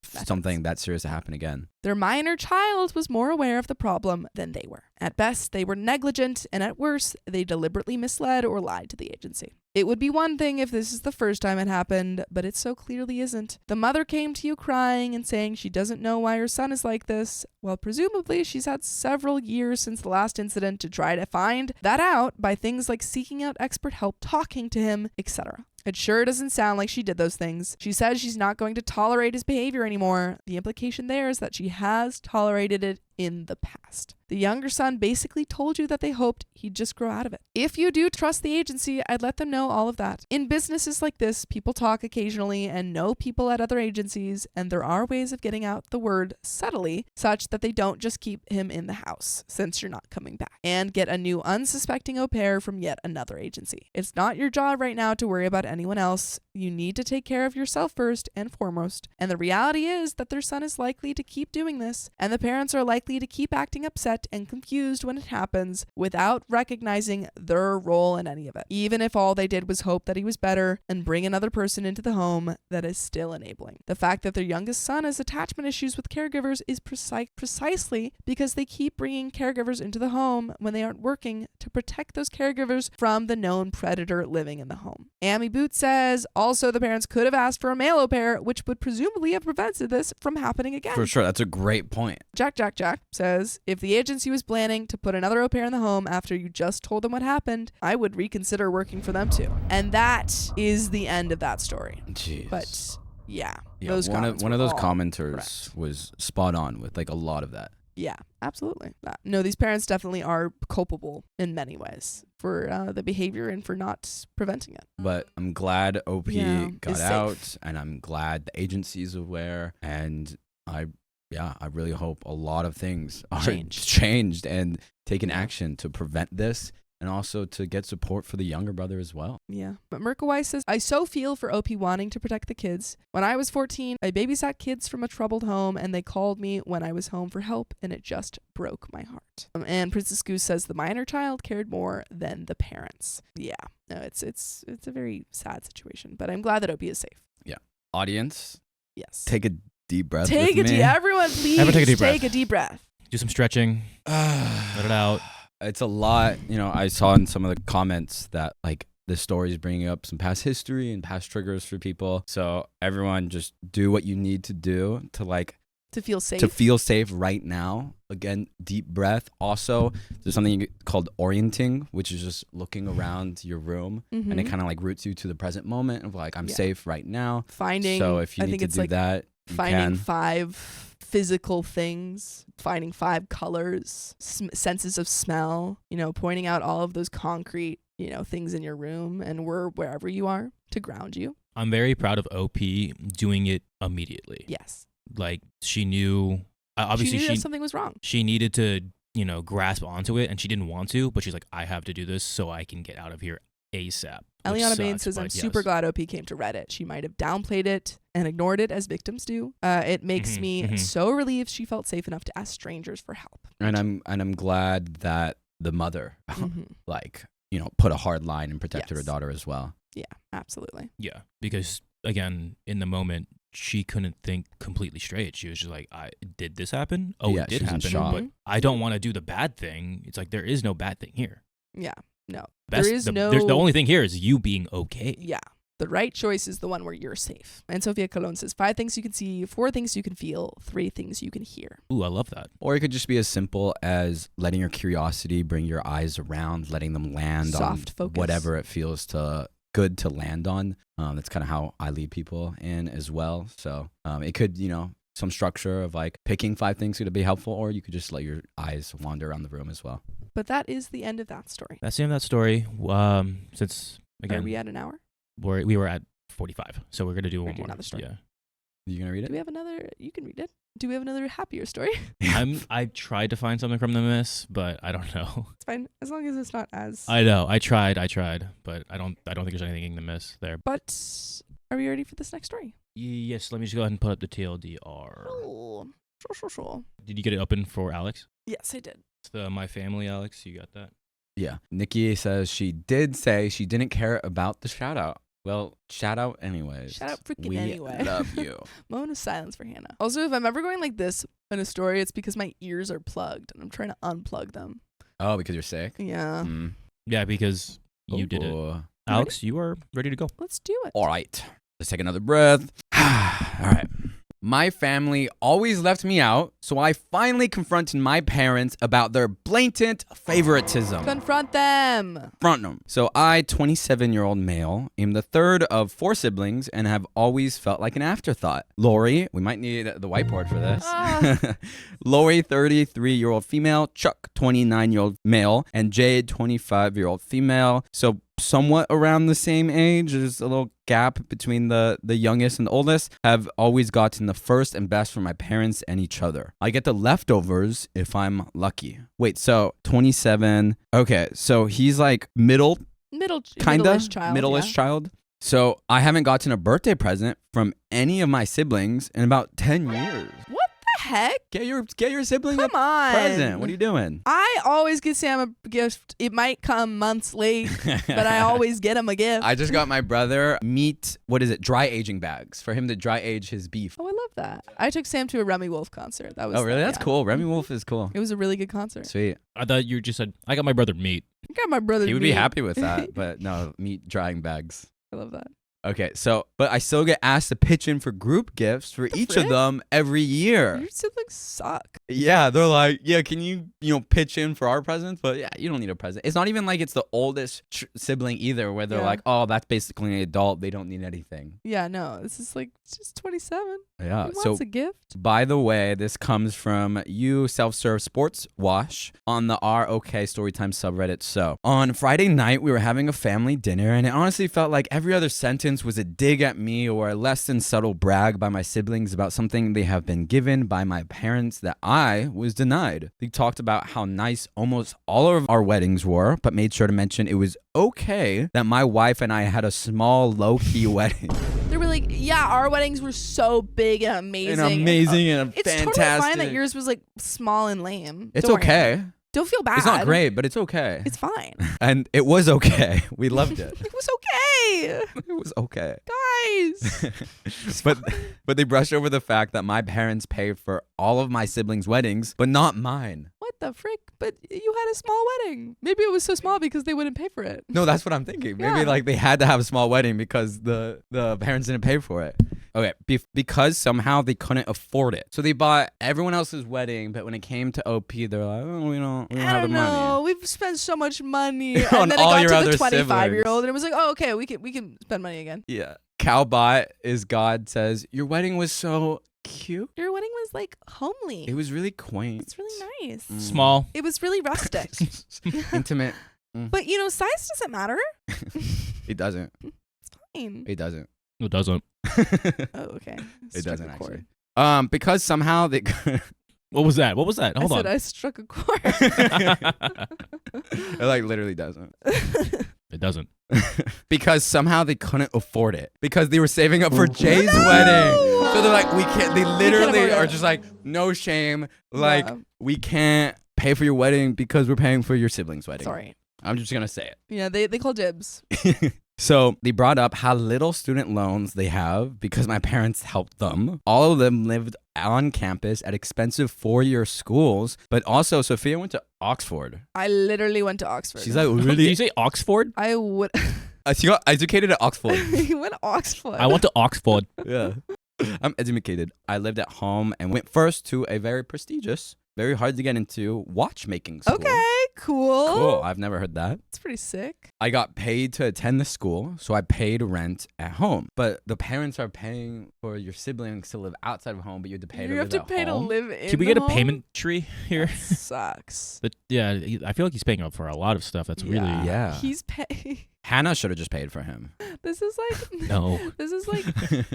something that serious to happen again. Their minor child was more aware of the problem than they were. At best, they were negligent, and at worst, they deliberately misled or lied to the agency. It would be one thing if this is the first time it happened, but it so clearly isn't. The mother came to you crying and saying she doesn't know why her son is like this. Well, presumably she's had several years since the last incident to try to find that out by things like seeking out expert help, talking to him, etc. It sure doesn't sound like she did those things. She says she's not going to tolerate his behavior anymore. The implication there is that she has tolerated it in the past. The younger son basically told you that they hoped he'd just grow out of it. If you do trust the agency, I'd let them know all of that. In businesses like this, people talk occasionally and know people at other agencies, and there are ways of getting out the word subtly, such that they don't just keep him in the house, since you're not coming back, and get a new unsuspecting au pair from yet another agency. It's not your job right now to worry about anyone else. You need to take care of yourself first and foremost. And the reality is that their son is likely to keep doing this, and the parents are likely to keep acting upset and confused when it happens without recognizing their role in any of it. Even if all they did was hope that he was better and bring another person into the home, that is still enabling. The fact that their youngest son has attachment issues with caregivers is precisely because they keep bringing caregivers into the home when they aren't working to protect those caregivers from the known predator living in the home. Amy Boot says, also the parents could have asked for a male au pair, which would presumably have prevented this from happening again. For sure, that's a great point. Jack says, if the agency was planning to put another au pair in the home after you just told them what happened, I would reconsider working for them too. And that is the end of that story. Jeez. But yeah, one of those commenters was spot on with like a lot of that. Yeah, absolutely. No, these parents definitely are culpable in many ways for the behavior and for not preventing it. But I'm glad OP got out, and I'm glad the agency's aware, and I really hope a lot of things are changed and taken action to prevent this, and also to get support for the younger brother as well. Yeah. But Merkawai says, I so feel for OP wanting to protect the kids. When I was 14, I babysat kids from a troubled home, and they called me when I was home for help, and it just broke my heart. And Princess Goose says the minor child cared more than the parents. Yeah. No, it's a very sad situation, but I'm glad that OP is safe. Yeah. Audience. Yes. Take a deep breath. Everyone, please take a deep breath. Do some stretching. Let it out. It's a lot. I saw in some of the comments that like this story is bringing up some past history and past triggers for people. So everyone just do what you need to do to feel safe. To feel safe right now. Again, deep breath. Also, there's something called orienting, which is just looking around your room, and it kind of like roots you to the present moment of like, I'm safe right now. So if you need to do that, finding 5 physical things, finding 5 colors, senses of smell, pointing out all of those concrete, things in your room and wherever you are to ground you. I'm very proud of OP doing it immediately. Yes. Like she knew, obviously she knew something was wrong. She needed to, grasp onto it, and she didn't want to, but she's like, I have to do this so I can get out of here ASAP. Eliana Bain says, I'm super glad OP came to Reddit. She might have downplayed it and ignored it as victims do. It makes me so relieved she felt safe enough to ask strangers for help. And I'm glad that the mother put a hard line and protected her daughter as well. Yeah, absolutely. Yeah, because again, in the moment, she couldn't think completely straight. She was just like, did this happen? Oh, it did happen. But I don't want to do the bad thing. It's like, there is no bad thing here. Yeah, no. The only thing here is you being okay. Yeah. The right choice is the one where you're safe. And Sophia Colon says 5 things you can see, 4 things you can feel, 3 things you can hear. Ooh, I love that. Or it could just be as simple as letting your curiosity bring your eyes around, letting them land on focus. Whatever it feels good to land on. That's kind of how I lead people in as well. So it could, some structure of like picking 5 things to be helpful, or you could just let your eyes wander around the room as well. But that is the end of that story. That's the end of that story. Since, again... Are we at an hour? We were at 45, so we're going to do one more. Another story. Yeah. You going to read it? Do we have another... You can read it. Do we have another happier story? I tried to find something from the miss, but I don't know. It's fine, as long as it's not as... I know. I tried, but I don't think there's anything in the miss there. But are we ready for this next story? Yes, let me just go ahead and put up the TLDR. Oh, sure. Did you get it open for Alex? Yes, I did. It's the My Family, Alex. You got that? Yeah. Nikki says she did say she didn't care about the shout out. Well, shout out anyways. Shout out freaking we anyway. Love you. Moment of silence for Hannah. Also, if I'm ever going like this in a story, it's because my ears are plugged and I'm trying to unplug them. Oh, because you're sick? Yeah. Yeah, because you did it. Alex, you are ready to go. Let's do it. All right. Let's take another breath. All right. My family always left me out, so I finally confronted my parents about their blatant favoritism. Confront them. Confront them. So I, 27-year-old male, am the third of 4 siblings and have always felt like an afterthought. Lori, we might need the whiteboard for this. Lori, 33-year-old female, Chuck, 29-year-old male, and Jade, 25-year-old female. So somewhat around the same age. There's a little gap between the youngest and the oldest. Have always gotten the first and best from my parents and each other. I get the leftovers if I'm lucky. Wait, so 27. Okay, so he's like middle-ish child. So I haven't gotten a birthday present from any of my siblings in about 10 years. What the heck? Get your sibling Come on. present. What are you doing? I always get Sam a gift. It might come months late, but I always get him a gift. I just got my brother dry aging bags for him to dry age his beef. Oh, I love that. I took Sam to a Remy Wolf concert. That was. Oh, really? That's cool. Remy Wolf is cool. It was a really good concert. Sweet. I thought you just said, I got my brother meat. I got my brother He would meat. be happy with that, but no, meat drying bags. I love that. Okay, but I still get asked to pitch in for group gifts for each of them every year. Your siblings suck. Yeah, they're like, yeah, can you pitch in for our presents? But yeah, you don't need a present. It's not even like it's the oldest sibling either, where they're like, oh, that's basically an adult. They don't need anything. Yeah, no, this is like, it's just 27. Yeah, Who wants a gift? By the way, this comes from you self-serve sports wash on the ROK Storytime subreddit. So on Friday night, we were having a family dinner, and it honestly felt like every other sentence was a dig at me or a less than subtle brag by my siblings about something they have been given by my parents that I was denied. They talked about how nice almost all of our weddings were, but made sure to mention it was okay that my wife and I had a small, low-key wedding. They were like, yeah, our weddings were so big and amazing. And fantastic. It's totally fine that yours was like small and lame. It's okay. Don't feel bad. It's not great, but it's okay. It's fine. And it was okay. We loved it. It was okay. It was okay. Guys. But they brushed over the fact that my parents paid for all of my siblings' weddings, but not mine. What the frick? But you had a small wedding. Maybe it was so small because they wouldn't pay for it. No, that's what I'm thinking. Maybe like they had to have a small wedding because the parents didn't pay for it. Okay, because somehow they couldn't afford it. So they bought everyone else's wedding, but when it came to OP, they're like, oh, we don't have the money. We've spent so much money. On and then all it your got to other the 25-year-old, siblings. and it was like, oh, okay, we can spend money again. Yeah. Cowbot is God says, your wedding was so cute. Your wedding was like homely. It was really quaint. It's really nice. Small. It was really rustic. Intimate. But size doesn't matter. It doesn't. It's fine. It doesn't. It doesn't. Oh, okay. It doesn't actually. Because somehow they. What was that? Hold on. I struck a chord. It like literally doesn't. It doesn't. Because somehow they couldn't afford it. Because they were saving up for Jay's wedding. So they're like, we can't. They literally are just like, no shame. Like, we can't pay for your wedding because we're paying for your sibling's wedding. Sorry. I'm just gonna say it. Yeah, they call dibs. So they brought up how little student loans they have because my parents helped them. All of them lived on campus at expensive 4-year schools, but also Sophia went to Oxford. I literally went to Oxford. She's like, really? Did you say Oxford? I would. She got educated at Oxford. You went to Oxford. I went to Oxford. Yeah. I'm educated. I lived at home and went first to a very prestigious, very hard to get into watchmaking school. Okay, cool. Cool. I've never heard that. It's pretty sick. I got paid to attend the school, so I paid rent at home. But the parents are paying for your siblings to live outside of home, but you have to pay to live at home. You have to pay to live in Can we get home? a payment tree here? That sucks. But yeah, I feel like he's paying up for a lot of stuff. That's really Yeah. He's paying. Hannah should have just paid for him. This is like No. This is like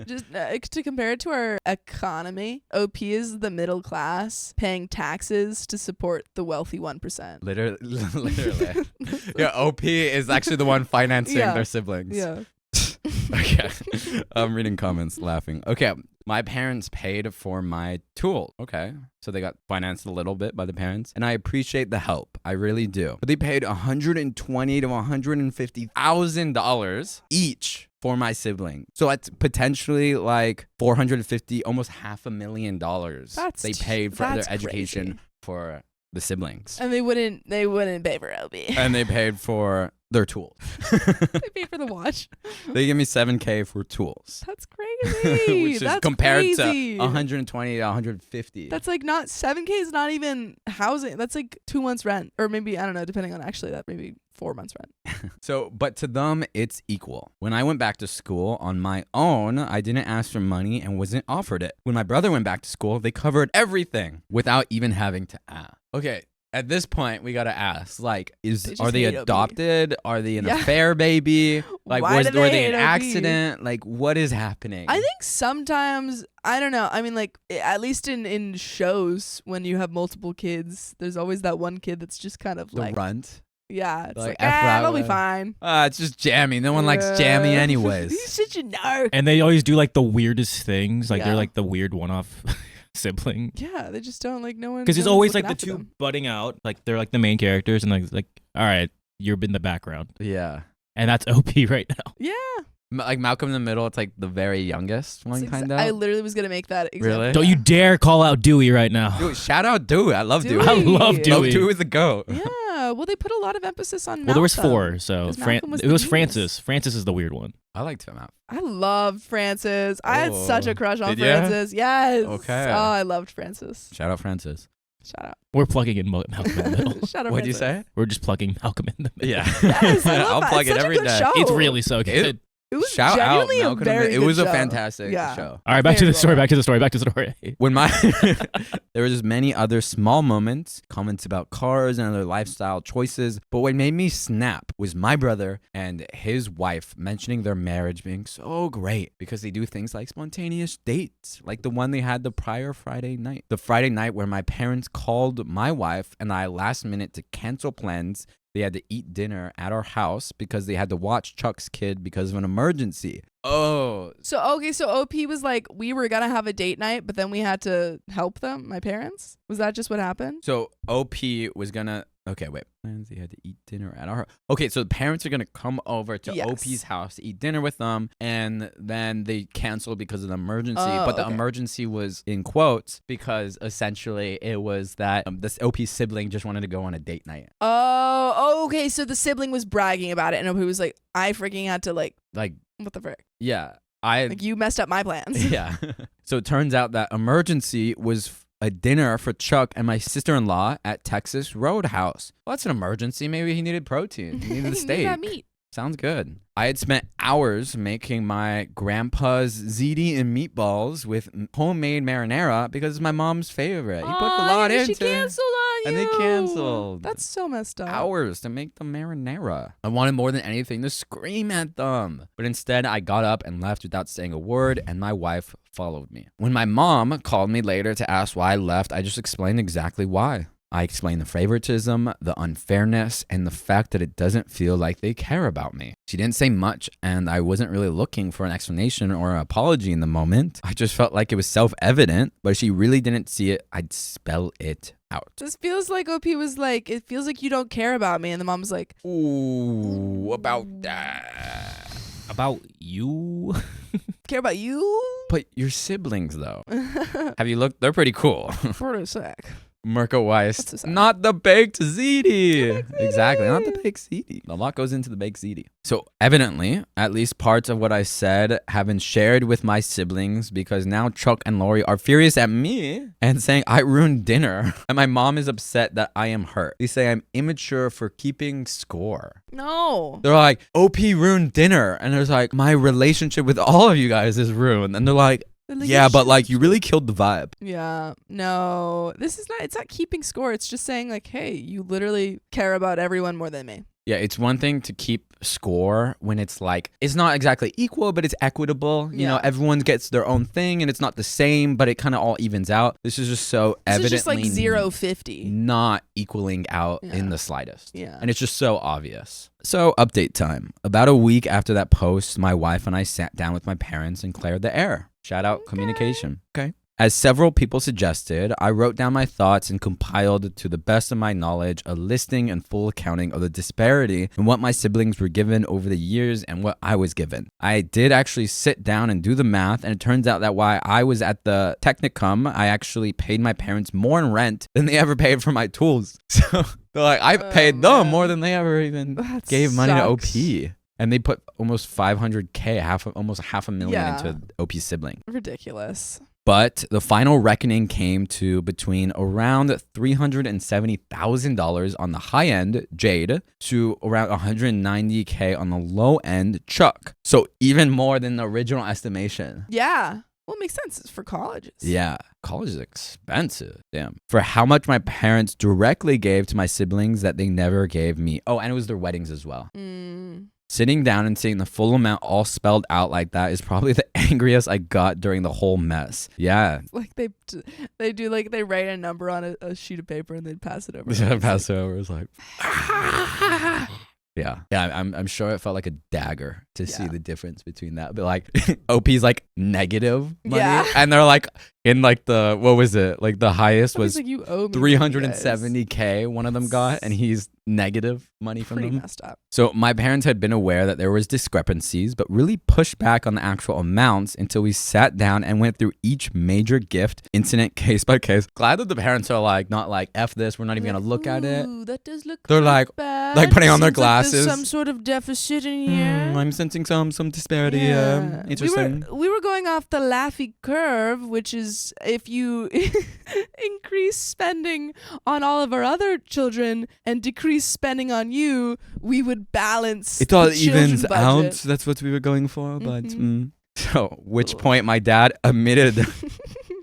just to compare it to our economy. OP is the middle class paying taxes to support the wealthy 1%. Literally. Yeah, OP is actually the one financing their siblings. Yeah. Okay. I'm reading comments, laughing. Okay. My parents paid for my tool. Okay. So they got financed a little bit by the parents. And I appreciate the help. I really do. But they paid $120,000 to $150,000 each for my sibling. So it's potentially like $450, almost $500,000 they paid for their education for the siblings. And they wouldn't pay for OP. And they paid for their tools. They paid for the watch. They give me $7,000 for tools. That's crazy. Which is compared to 120 to 150. That's like not $7,000 is not even housing. That's like 2 months rent, or maybe I don't know, depending on actually that maybe 4 months rent. So, but to them, it's equal. When I went back to school on my own, I didn't ask for money and wasn't offered it. When my brother went back to school, they covered everything without even having to ask. Okay. At this point, we gotta ask, like, are they adopted? Are they an affair baby? Like, were they an accident? Like, what is happening? I think sometimes, I don't know. I mean, like, at least in shows, when you have multiple kids, there's always that one kid that's just kind of like... The runt? Yeah, it's like they'll be fine. It's just jammy. No one likes jammy anyways. You should know. And they always do, like, the weirdest things. Like, they're, like, the weird one-off... sibling. Yeah, they just don't like no one. Because it's always like the two butting out, like they're like the main characters, and like all right, you're in the background. Yeah, and that's OP right now. Yeah, like Malcolm in the Middle. It's like the very youngest one, kind of. I literally was gonna make that example. Really? Don't you dare call out Dewey right now. Dude, shout out Dewey. I love Dewey. I love Dewey. Dewey is the GOAT. Yeah, well, they put a lot of emphasis on Malcolm. Well, there was 4, so it was Francis. Francis is the weird one. I liked him out. I loved Francis. I had such a crush on Francis. Yes. Okay. Oh, I loved Francis. Shout out Francis. Shout out. We're plugging in Malcolm in the Middle. Shout out. What'd you say? We're just plugging Malcolm in the Middle. Yeah. Yes, I'll plug it every day. Show. It's really so good. It was Shout out genuinely Malcolm a very It was good a show. fantastic show. All right, back to the story. When there was many other small moments, comments about cars and other lifestyle choices, but what made me snap was my brother and his wife mentioning their marriage being so great because they do things like spontaneous dates, like the one they had the prior Friday night. The Friday night where my parents called my wife and I last minute to cancel plans. They had to eat dinner at our house because they had to watch Chuck's kid because of an emergency. Oh. So OP was like, we were going to have a date night, but then we had to help them, my parents? Was that just what happened? So OP was going to... Okay, wait. Plans they had to eat dinner at our... Okay, so the parents are going to come over to OP's house to eat dinner with them, and then they canceled because of the emergency. But the emergency was in quotes because essentially it was that this OP sibling just wanted to go on a date night. Oh, okay. So the sibling was bragging about it, and OP was like, I freaking had to like, what the frick? Yeah. Like, you messed up my plans. Yeah. So it turns out that emergency was a dinner for Chuck and my sister-in-law at Texas Roadhouse. Well, that's an emergency. Maybe he needed protein. He needed a steak. Needed that meat. Sounds good. I had spent hours making my grandpa's ziti and meatballs with homemade marinara because it's my mom's favorite. He put a lot into it. She canceled on you. And they canceled. That's so messed up. Hours to make the marinara. I wanted more than anything to scream at them. But instead, I got up and left without saying a word, and my wife followed me. When my mom called me later to ask why I left, I just explained exactly why. I explained the favoritism, the unfairness, and the fact that it doesn't feel like they care about me. She didn't say much, and I wasn't really looking for an explanation or an apology in the moment. I just felt like it was self-evident, but if she really didn't see it, I'd spell it out. This feels like OP was like, it feels like you don't care about me, and the mom was like, ooh, about that. About you? Care about you? But your siblings, though. Have you looked? They're pretty cool. For a sec. Mirka Weiss, not the baked ziti. Exactly, not the baked ziti. A lot goes into the baked ziti. So evidently, at least parts of what I said have been shared with my siblings because now Chuck and Lori are furious at me and saying I ruined dinner. And my mom is upset that I am hurt. They say I'm immature for keeping score. No. They're like, OP ruined dinner. And there's like, my relationship with all of you guys is ruined. And they're like, yeah, but like you really killed the vibe. Yeah. No, it's not keeping score. It's just saying like, hey, you literally care about everyone more than me. Yeah, it's one thing to keep score when it's like, it's not exactly equal, but it's equitable. You know, everyone gets their own thing and it's not the same, but it kind of all evens out. This is just so evidently just like 0-50. Not equaling out in the slightest. Yeah. And it's just so obvious. So update time. About a week after that post, my wife and I sat down with my parents and cleared the air. Shout out communication. Okay. As several people suggested, I wrote down my thoughts and compiled, to the best of my knowledge, a listing and full accounting of the disparity in what my siblings were given over the years and what I was given. I did actually sit down and do the math, and it turns out that while I was at the Technicum, I actually paid my parents more in rent than they ever paid for my tools. So like, I paid them more than they ever even gave money to OP. And they put almost $500K, almost $500,000 into OP's sibling. Ridiculous. But the final reckoning came to between around $370,000 on the high end, Jade, to around $190K on the low end, Chuck. So even more than the original estimation. Yeah. Well, it makes sense. It's for colleges. Yeah. College is expensive. Damn. For how much my parents directly gave to my siblings that they never gave me. Oh, and it was their weddings as well. Sitting down and seeing the full amount all spelled out like that is probably the angriest I got during the whole mess. Yeah. Like they do, like they write a number on a sheet of paper and they'd pass it over. Yeah, pass it over. It's like, yeah. I'm sure it felt like a dagger to see the difference between that. But like, OP's like negative money, and they're like in like the, what was it? Like the highest was like, you owe me $370K. One of them got, and he's negative money from them. Messed up. So my parents had been aware that there was discrepancies, but really pushed back on the actual amounts until we sat down and went through each major gift incident case by case. Glad that the parents are like, not like, F this, we're not even gonna look at it. That does look They're like bad. Like putting on their Seems glasses. Like there's some sort of deficit in here. I'm sensing some disparity. Interesting. We were going off the Laffy curve, which is if you increase spending on all of our other children and decrease spending on you, we would balance. It all the evens budget. out. That's what we were going for. But so, which point my dad admitted.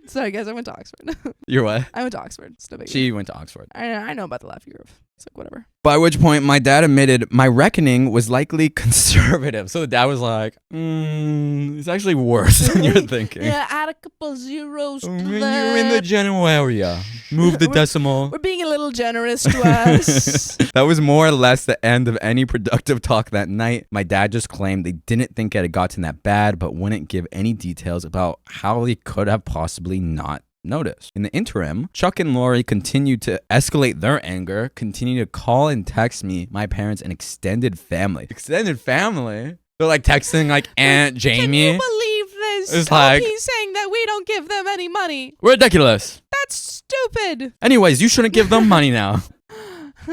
Sorry, guys, I went to Oxford. You're what? I went to Oxford. She went to Oxford. I know about the Laffy curve. It's like, whatever. By which point, my dad admitted my reckoning was likely conservative. So the dad was like, it's actually worse than you're thinking. Yeah, add a couple zeros to that. You're in the general area. Move the decimal. We're being a little generous to us. That was more or less the end of any productive talk that night. My dad just claimed they didn't think it had gotten that bad, but wouldn't give any details about how they could have possibly not noticed. In the interim, Chuck and Lori continued to escalate their anger, continued to call and text me, my parents, and extended family. Extended family? They're like texting like Aunt Jamie. Can you believe this? It's like, he's saying that we don't give them any money. Ridiculous. That's stupid. Anyways, you shouldn't give them money now.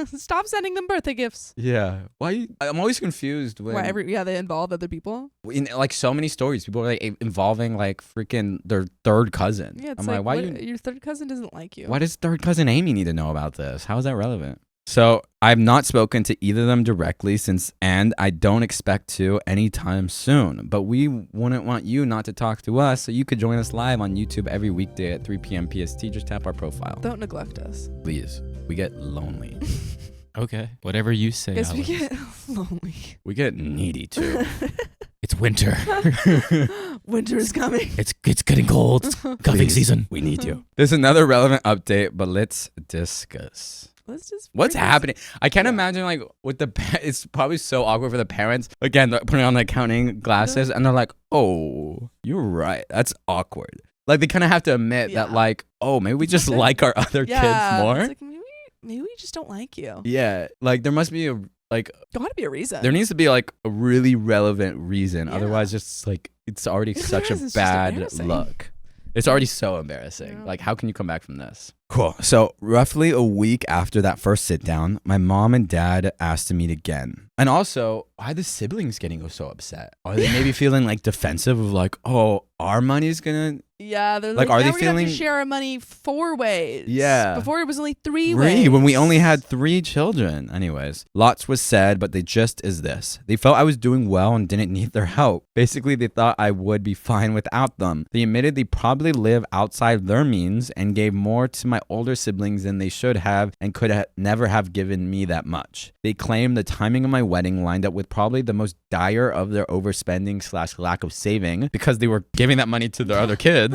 Stop sending them birthday gifts. Yeah. Why? I'm always confused when they involve other people. In like so many stories, people are like involving like freaking their third cousin. Yeah, it's I'm like, why your third cousin doesn't like you? Why does third cousin Amy need to know about this? How is that relevant? So I've not spoken to either of them directly since, and I don't expect to anytime soon. But we wouldn't want you not to talk to us, so you could join us live on YouTube every weekday at 3 p.m. PST. Just tap our profile. Don't neglect us. Please. We get lonely. Okay. Whatever you say. Guess we get lonely. We get needy too. It's winter. Winter is coming. It's getting cold. It's cuffing season. We need you. There's another relevant update, but let's discuss. What's happening? I can't imagine like with it's probably so awkward for the parents. Again, they're putting on the accounting glasses and they're like, oh, you're right. That's awkward. Like they kind of have to admit that like, oh, maybe we just like our other kids more. It's like, maybe we just don't like you. Yeah. Like there must be a gotta be a reason. There needs to be like a really relevant reason. Yeah. Otherwise just like it's already such a bad look. It's already so embarrassing. Yeah. Like how can you come back from this? Cool. So roughly a week after that first sit down, my mom and dad asked to meet again. And also, why are the siblings getting so upset? Are they maybe feeling like defensive of like, oh, our money's gonna... Yeah, they're like, are they feeling have to share our money 4 ways? Yeah. Before it was only 3 ways. When we only had 3 children. Anyways, lots was said, but they just is this. They felt I was doing well and didn't need their help. Basically, they thought I would be fine without them. They admitted they probably live outside their means and gave more to my older siblings than they should have and could never have given me that much. They claimed the timing of my wedding lined up with probably the most dire of their overspending / lack of saving because they were giving that money to their other kids.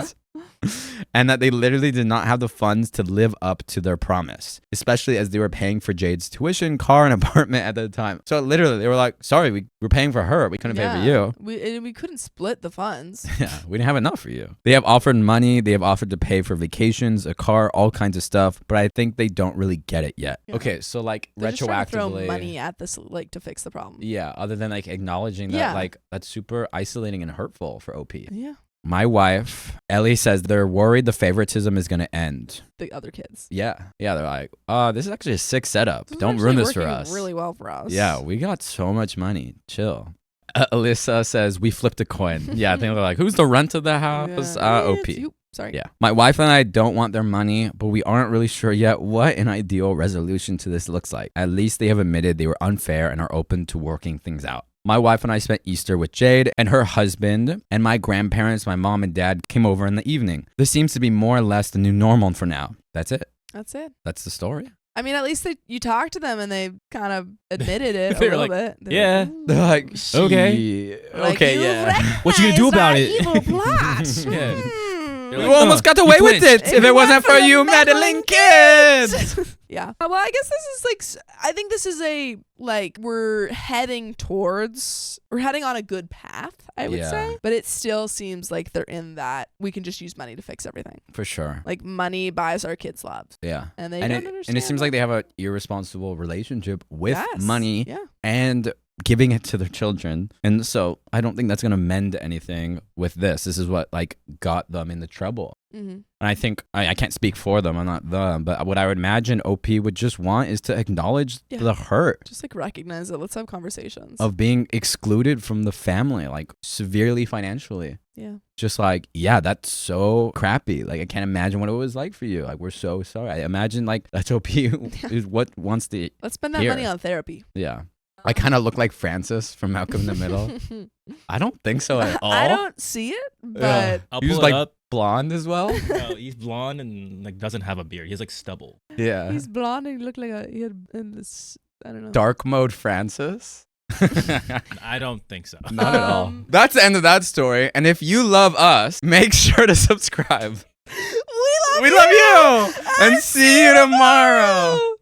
and that they literally did not have the funds to live up to their promise, especially as they were paying for Jade's tuition, car, and apartment at the time. So literally, they were like, sorry, we were paying for her. We couldn't pay for you. We couldn't split the funds. Yeah, we didn't have enough for you. They have offered money. They have offered to pay for vacations, a car, all kinds of stuff. But I think they don't really get it yet. Yeah. Okay, so like they're retroactively. Just trying to throw money at this like to fix the problem. Yeah, other than like acknowledging that like that's super isolating and hurtful for OP. Yeah. My wife, Ellie, says they're worried the favoritism is going to end. The other kids. Yeah. Yeah, they're like, this is actually a sick setup. Don't ruin this for us. Really well for us. Yeah, we got so much money. Chill. Alyssa says, we flipped a coin. Yeah, I think they're like, who's the rent of the house? OP. Sorry. Yeah. My wife and I don't want their money, but we aren't really sure yet what an ideal resolution to this looks like. At least they have admitted they were unfair and are open to working things out. My wife and I spent Easter with Jade and her husband, and my grandparents, my mom and dad, came over in the evening. This seems to be more or less the new normal for now. That's it. That's it. That's the story. I mean, at least you talked to them and they kind of admitted it a little bit. They're like, okay. Like, okay, yeah. What you gonna do about it? Evil plot. Yeah. We almost got away with it if it wasn't for you meddling kids. Yeah. Well, I guess this is like, I think this is we're heading on a good path, I would say. But it still seems like they're in that we can just use money to fix everything. For sure. Like money buys our kids loves. Yeah. And they don't understand. And it seems like they have an irresponsible relationship with money and giving it to their children. And so I don't think that's going to mend anything with this. This is what like got them into trouble. Mm-hmm. And I think I can't speak for them. I'm not them. But what I would imagine OP would just want is to acknowledge the hurt. Just like recognize it. Let's have conversations. Of being excluded from the family, like severely financially. Yeah. Just like, yeah, that's so crappy. Like, I can't imagine what it was like for you. Like, we're so sorry. I imagine like that's OP is what wants to Let's spend that money on therapy. Yeah. I kind of look like Francis from Malcolm in the Middle. I don't think so at all. I don't see it, but he's like blonde as well. No, he's blonde and like doesn't have a beard. He has like stubble. Yeah. He's blonde and he looked like he had this, I don't know. Dark mode Francis. I don't think so. Not at all. That's the end of that story. And if you love us, make sure to subscribe. We love you. And see you tomorrow.